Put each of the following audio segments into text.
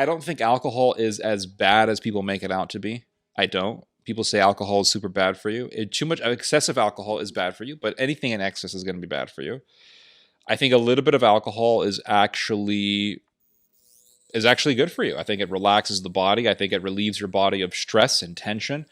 I don't think alcohol is as bad as people make it out to be. I don't. People say alcohol is super bad for you. Too much excessive alcohol is bad for you, but anything in excess is going to be bad for you. I think a little bit of alcohol is actually good for you. I think it relaxes the body. I think it relieves your body of stress and tension.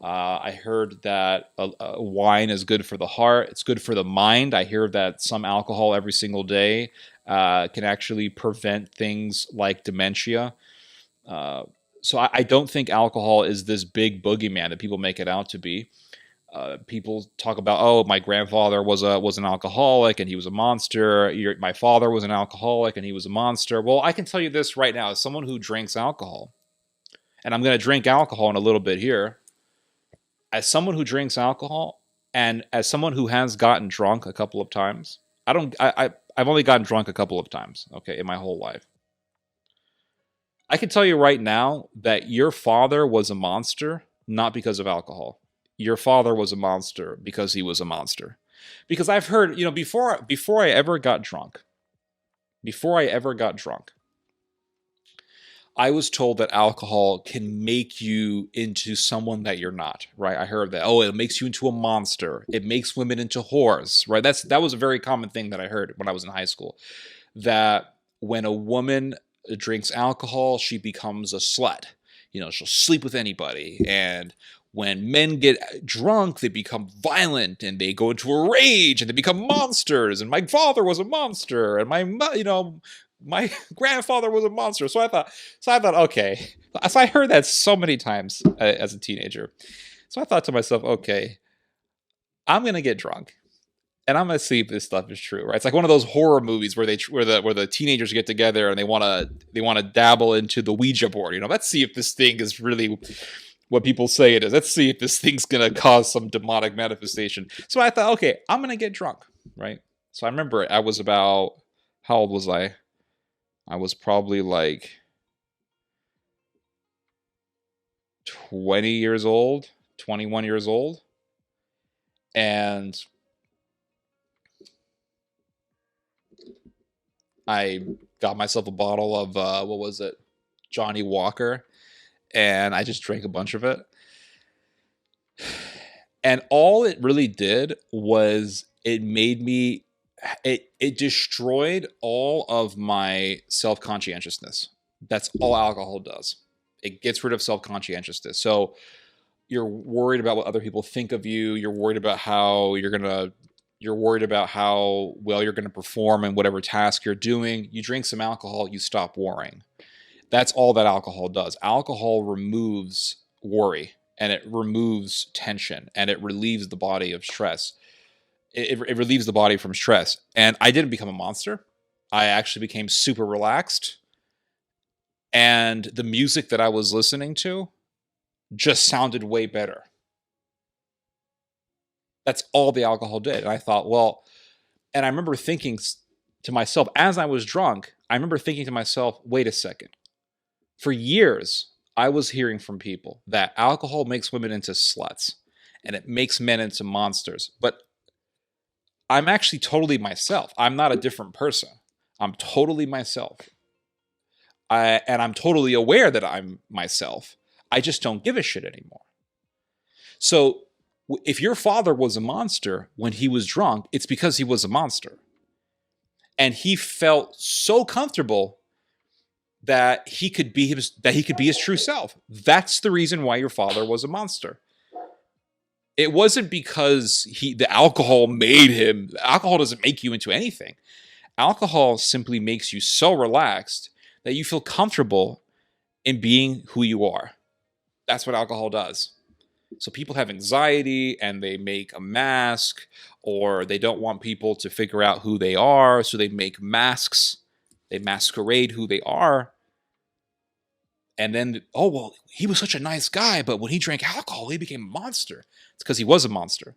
I heard that wine is good for the heart. It's good for the mind. I hear that some alcohol every single day can actually prevent things like dementia. Uh, so I don't think alcohol is this big boogeyman that people make it out to be. People talk about, oh, my grandfather was an alcoholic and he was a monster. My father was an alcoholic and he was a monster. Well, I can tell you this right now, as someone who drinks alcohol, and I'm going to drink alcohol in a little bit here. As someone who drinks alcohol, and as someone who has gotten drunk a couple of times, I've only gotten drunk a couple of times, okay, in my whole life. I can tell you right now that your father was a monster, not because of alcohol. Your father was a monster because he was a monster. Because I've heard, before I ever got drunk, before I ever got drunk, I was told that alcohol can make you into someone that you're not, right? I heard that, oh, it makes you into a monster. It makes women into whores, right? That was a very common thing that I heard when I was in high school, that when a woman drinks alcohol, she becomes a slut. She'll sleep with anybody. And when men get drunk, they become violent and they go into a rage and they become monsters. And my father was a monster, and my grandfather was a monster. So I thought, okay. So I heard that so many times as a teenager. So I thought to myself, okay, I'm gonna get drunk and I'm gonna see if this stuff is true, right? It's like one of those horror movies where the teenagers get together and they wanna dabble into the Ouija board. Let's see if this thing is really what people say it is. Let's see if this thing's gonna cause some demonic manifestation. So I thought, okay, I'm gonna get drunk, right? So I remember I was about, how old was I? I was probably like 20 years old, 21 years old. And I got myself a bottle of, what was it? Johnny Walker. And I just drank a bunch of it. And all it really did was it destroyed all of my self-conscientiousness. That's all alcohol does. It gets rid of self-conscientiousness. So you're worried about what other people think of you. You're worried about how well you're gonna perform in whatever task you're doing. You drink some alcohol, you stop worrying. That's all that alcohol does. Alcohol removes worry, and it removes tension, and it relieves the body of stress. It relieves the body from stress. And I didn't become a monster. I actually became super relaxed. And the music that I was listening to just sounded way better. That's all the alcohol did. And I thought, well, and I remember thinking to myself, as I was drunk, I remember thinking to myself, wait a second. For years, I was hearing from people that alcohol makes women into sluts and it makes men into monsters. But I'm actually totally myself. I'm not a different person. I'm totally myself. And I'm totally aware that I'm myself. I just don't give a shit anymore. So if your father was a monster when he was drunk, it's because he was a monster. And he felt so comfortable that he could be his true self. That's the reason why your father was a monster. It wasn't because the alcohol made him. Alcohol doesn't make you into anything. Alcohol simply makes you so relaxed that you feel comfortable in being who you are. That's what alcohol does. So people have anxiety and they make a mask, or they don't want people to figure out who they are, so they make masks. They masquerade who they are. And then, oh, well, he was such a nice guy, but when he drank alcohol, he became a monster. It's because he was a monster.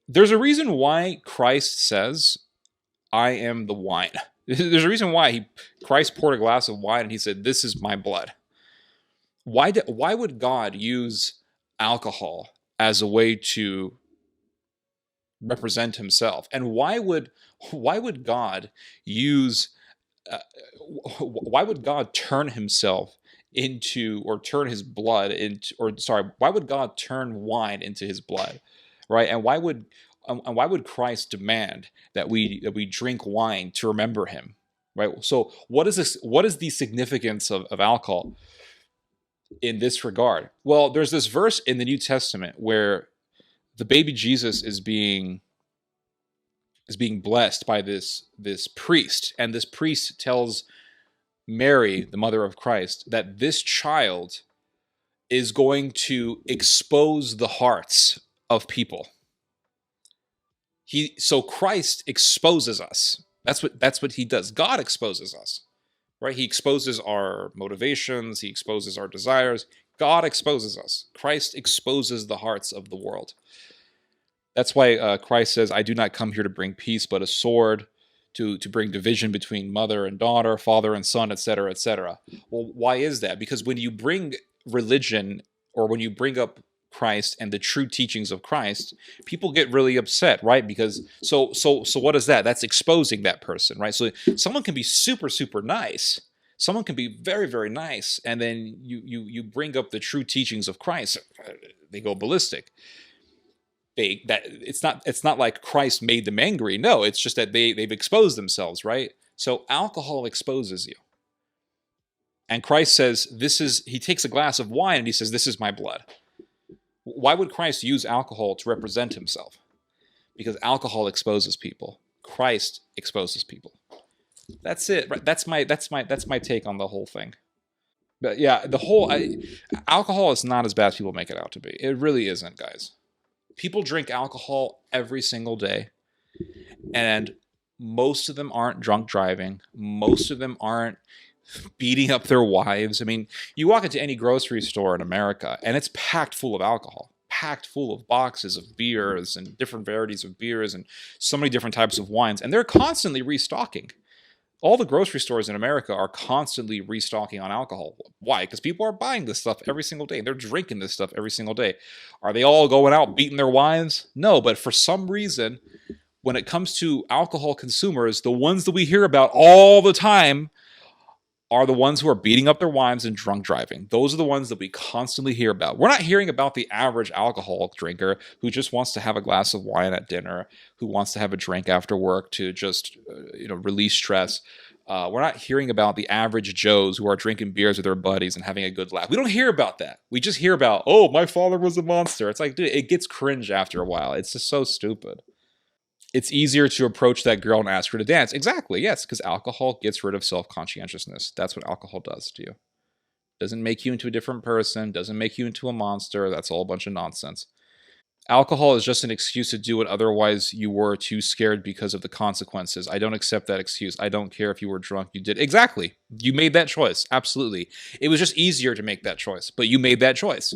There's a reason why Christ says, I am the wine. There's a reason why Christ poured a glass of wine and he said, this is my blood. Why would God use alcohol as a way to represent himself? And why would God use uh, why would God turn himself into, or turn his blood into, or sorry, why would God turn wine into his blood, right? And why would Christ demand that we drink wine to remember him, right? So what is this? What is the significance of alcohol in this regard? Well, there's this verse in the New Testament where the baby Jesus is being blessed by this priest, and this priest tells Mary, the mother of Christ, that this child is going to expose the hearts of people. So Christ exposes us. That's what he does. God exposes us, right? He exposes our motivations, he exposes our desires. God exposes us. Christ exposes the hearts of the world. That's why Christ says, "I do not come here to bring peace, but a sword." To bring division between mother and daughter, father and son, etc., etc. Well, why is that? Because when you bring religion, or when you bring up Christ and the true teachings of Christ, people get really upset, right? Because so what is that? That's exposing that person, right? So someone can be super super nice, someone can be very very nice, and then you bring up the true teachings of Christ, they go ballistic. It's not like Christ made them angry. No, it's just that they've exposed themselves, right? So alcohol exposes you. And Christ says, he takes a glass of wine and he says, "This is my blood." Why would Christ use alcohol to represent himself? Because alcohol exposes people. Christ exposes people. That's it. Right? That's my take on the whole thing. But yeah, alcohol is not as bad as people make it out to be. It really isn't, guys. People drink alcohol every single day, and most of them aren't drunk driving. Most of them aren't beating up their wives. I mean, you walk into any grocery store in America and it's packed full of alcohol, packed full of boxes of beers and different varieties of beers and so many different types of wines, and they're constantly restocking. All the grocery stores in America are constantly restocking on alcohol. Why? Because people are buying this stuff every single day. They're drinking this stuff every single day. Are they all going out beating their wives? No, but for some reason, when it comes to alcohol consumers, the ones that we hear about all the time are the ones who are beating up their wives and drunk driving. Those are the ones that we constantly hear about. We're not hearing about the average alcohol drinker who just wants to have a glass of wine at dinner, who wants to have a drink after work to just release stress. We're not hearing about the average Joes who are drinking beers with their buddies and having a good laugh. We don't hear about that. We just hear about, "Oh, my father was a monster." It's like, dude, it gets cringe after a while. It's just so stupid. It's easier to approach that girl and ask her to dance. Exactly, yes, because alcohol gets rid of self-conscientiousness. That's what alcohol does to you. Doesn't make you into a different person, doesn't make you into a monster. That's all a bunch of nonsense. Alcohol is just an excuse to do what otherwise you were too scared because of the consequences. I don't accept that excuse. I don't care if you were drunk. You did. Exactly. You made that choice. Absolutely. It was just easier to make that choice, but you made that choice.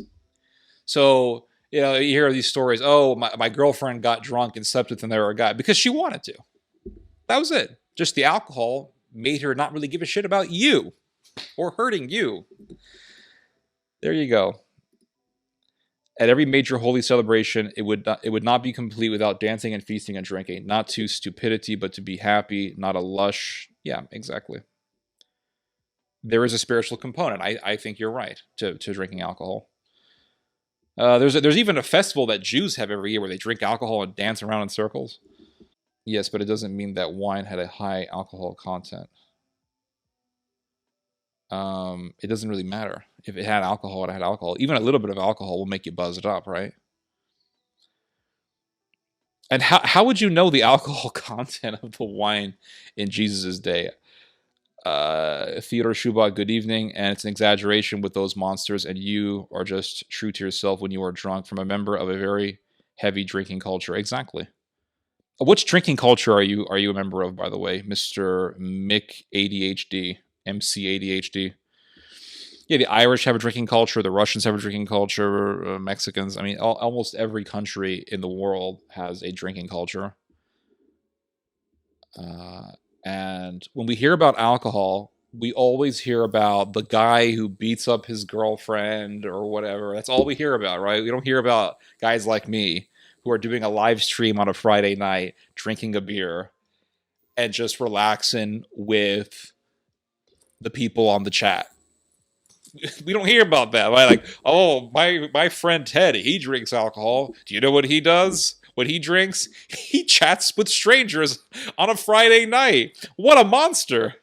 So, you hear these stories. "Oh, my girlfriend got drunk and slept with another guy," because she wanted to. That was it. Just the alcohol made her not really give a shit about you or hurting you. There you go. At every major holy celebration, it would not be complete without dancing and feasting and drinking. Not to stupidity, but to be happy, not a lush. Yeah, exactly. There is a spiritual component. I think you're right to drinking alcohol. There's even a festival that Jews have every year where they drink alcohol and dance around in circles. Yes, but it doesn't mean that wine had a high alcohol content. It doesn't really matter. If it had alcohol, it had alcohol. Even a little bit of alcohol will make you buzzed up, right? And how would you know the alcohol content of the wine in Jesus' day? Theodore Schubach, good evening. And it's an exaggeration with those monsters, and you are just true to yourself when you are drunk, from a member of a very heavy drinking culture. Exactly. Which drinking culture are you a member of, by the way, Mr. Mick ADHD, MC ADHD? Yeah, the Irish have a drinking culture. The Russians have a drinking culture. Mexicans. I mean, almost every country in the world has a drinking culture. Uh, and when we hear about alcohol, we always hear about the guy who beats up his girlfriend or whatever. That's all we hear about, right? We don't hear about guys like me who are doing a live stream on a Friday night, drinking a beer and just relaxing with the people on the chat. We don't hear about that. Like, oh, my friend Ted, he drinks alcohol. Do you know what he does? When he drinks, he chats with strangers on a Friday night. What a monster.